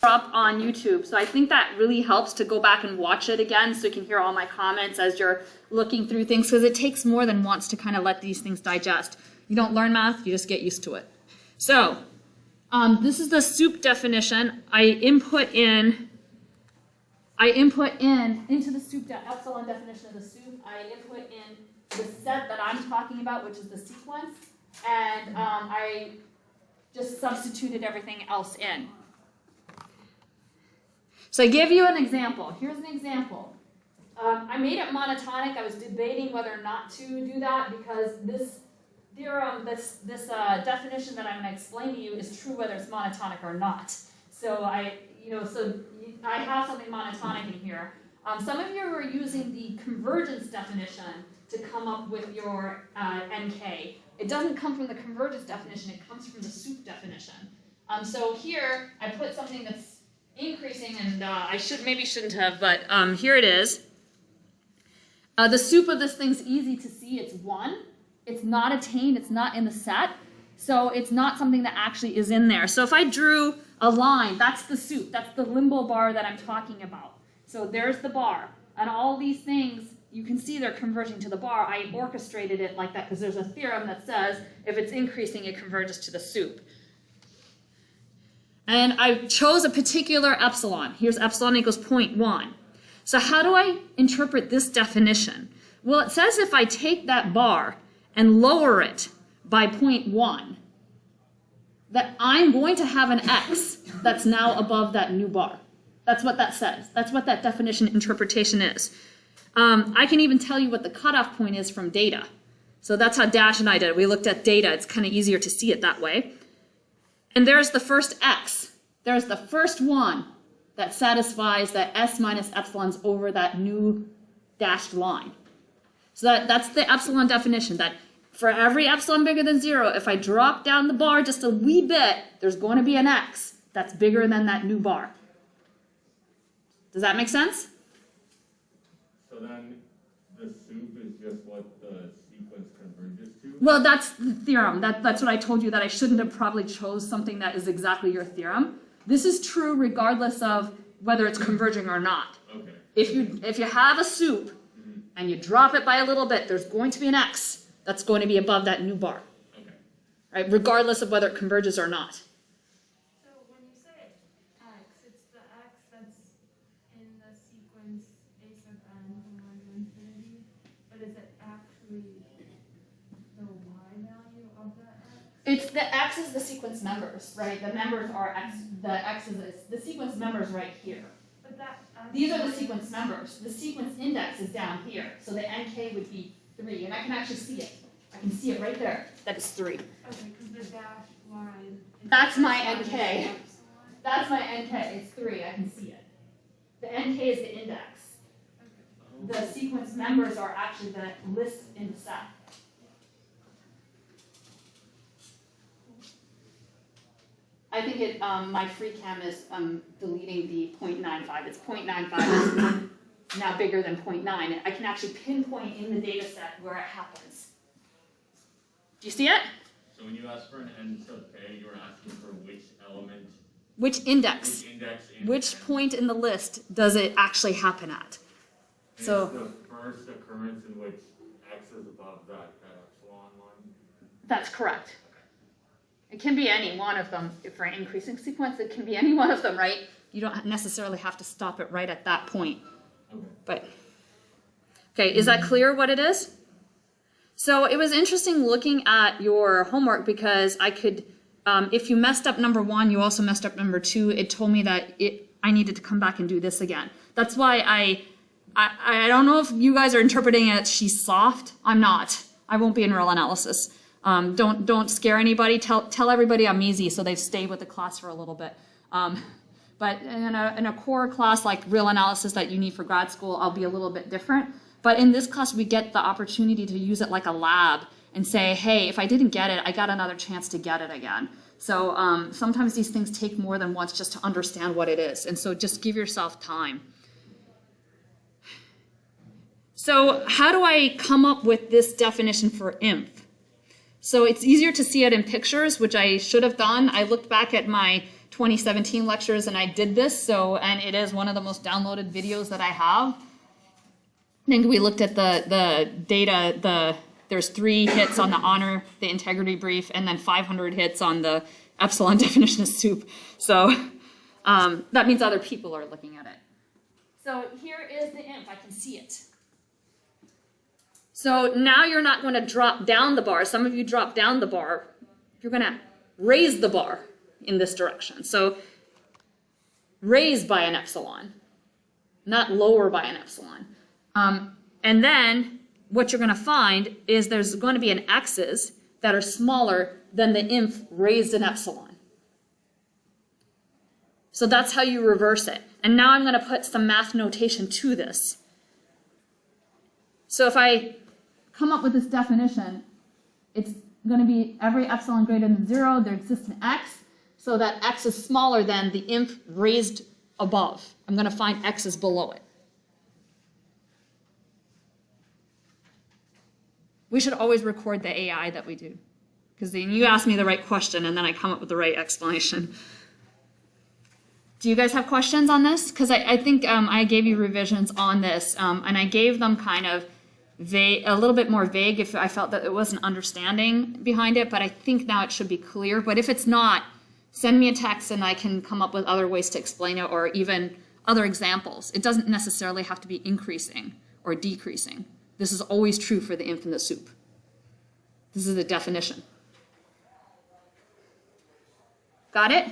up on YouTube. So I think that really helps to go back and watch it again so you can hear all my comments as you're looking through things, because it takes more than once to kind of let these things digest. You don't learn math, you just get used to it. So this is the soup definition. I input in into the soup epsilon definition of the soup, I input in the set that I'm talking about, which is the sequence, and I just substituted everything else in. So I give you an example. Here's an example. I made it monotonic. I was debating whether or not to do that because this theorem, this definition that I'm going to explain to you is true whether it's monotonic or not. So I have something monotonic in here. Some of you are using the convergence definition to come up with your NK. It doesn't come from the convergence definition. It comes from the soup definition. So here I put something that's increasing, and I shouldn't have, but here it is. The soup of this thing's easy to see. It's 1. It's not attained. It's not in the set. So it's not something that actually is in there. So if I drew a line, that's the soup. That's the limbo bar that I'm talking about. So there's the bar. And all these things, you can see they're converging to the bar. I orchestrated it like that because there's a theorem that says if it's increasing, it converges to the soup. And I chose a particular epsilon. Here's epsilon equals 0.1. So how do I interpret this definition? Well, it says if I take that bar and lower it by 0.1, that I'm going to have an x that's now above that new bar. That's what that says. That's what that definition interpretation is. I can even tell you what the cutoff point is from data. So that's how Dash and I did it. We looked at data. It's kind of easier to see it that way. And there's the first x. There's the first one that satisfies that s minus epsilon's over that new dashed line. So that's the epsilon definition, that for every epsilon bigger than 0, if I drop down the bar just a wee bit, there's going to be an x that's bigger than that new bar. Does that make sense? So then the soup is just what the sequence converges to? Well, that's the theorem. That's what I told you, that I shouldn't have probably chose something that is exactly your theorem. This is true regardless of whether it's converging or not. Okay. If you have a soup and you drop it by a little bit, there's going to be an x that's going to be above that new bar. Okay. Right? Regardless of whether it converges or not. So when you say x, it's the x that's in the sequence a sub n from 1 to infinity, but is it actually the y value of that x? It's the x is the sequence members, right? The members are x. The x is the sequence members right here. But that These are the sequence members. The sequence index is down here, so the NK would be 3, and I can actually see it. I can see it right there. That is 3. Okay, because the dashed line is That's my epsilon. NK. That's my NK. It's 3. I can see it. The NK is the index. Okay. The sequence members are actually the list in the set. I think it. My free cam is deleting the 0.95. It's 0.95 is now bigger than 0.9. I can actually pinpoint in the data set where it happens. Do you see it? So when you ask for an n sub k, you're asking for which element? Which index? Which index in Which n? point in the list does it actually happen at? And So it's the first occurrence in which x is above that epsilon line? that's correct. It can be any one of them. For an increasing sequence, it can be any one of them, right? You don't necessarily have to stop it right at that point. Okay. But, okay, is that clear what it is? So it was interesting looking at your homework because I could, if you messed up number 1, you also messed up number 2. It told me that I needed to come back and do this again. That's why I don't know if you guys are interpreting it, she's soft. I'm not. I won't be in real analysis. Don't scare anybody. Tell everybody I'm easy so they stay with the class for a little bit. But in a core class like real analysis that you need for grad school, I'll be a little bit different. But in this class, we get the opportunity to use it like a lab and say, hey, if I didn't get it, I got another chance to get it again. So sometimes these things take more than once just to understand what it is. And so just give yourself time. So how do I come up with this definition for INF? So it's easier to see it in pictures, which I should have done. I looked back at my 2017 lectures and I did this, and it is one of the most downloaded videos that I have. I think we looked at the data, there's 3 hits on the honor, the integrity brief, and then 500 hits on the epsilon definition of soup. So that means other people are looking at it. So here is the inf, I can see it. So now you're not going to drop down the bar. Some of you drop down the bar. You're going to raise the bar in this direction. So raise by an epsilon, not lower by an epsilon. And then what you're going to find is there's going to be an x's that are smaller than the inf raised an epsilon. So that's how you reverse it. And now I'm going to put some math notation to this. So if I come up with this definition, it's going to be every epsilon greater than 0, there exists an x, so that x is smaller than the inf raised above. I'm going to find x's below it. We should always record the AI that we do, because then you ask me the right question and then I come up with the right explanation. Do you guys have questions on this? Because I think I gave you revisions on this, and I gave them kind of vague, a little bit more vague if I felt that it wasn't understanding behind it, but I think now it should be clear. But if it's not, send me a text and I can come up with other ways to explain it, or even other examples. It doesn't necessarily have to be increasing or decreasing. This is always true for the inf in the soup. This is the definition. Got it?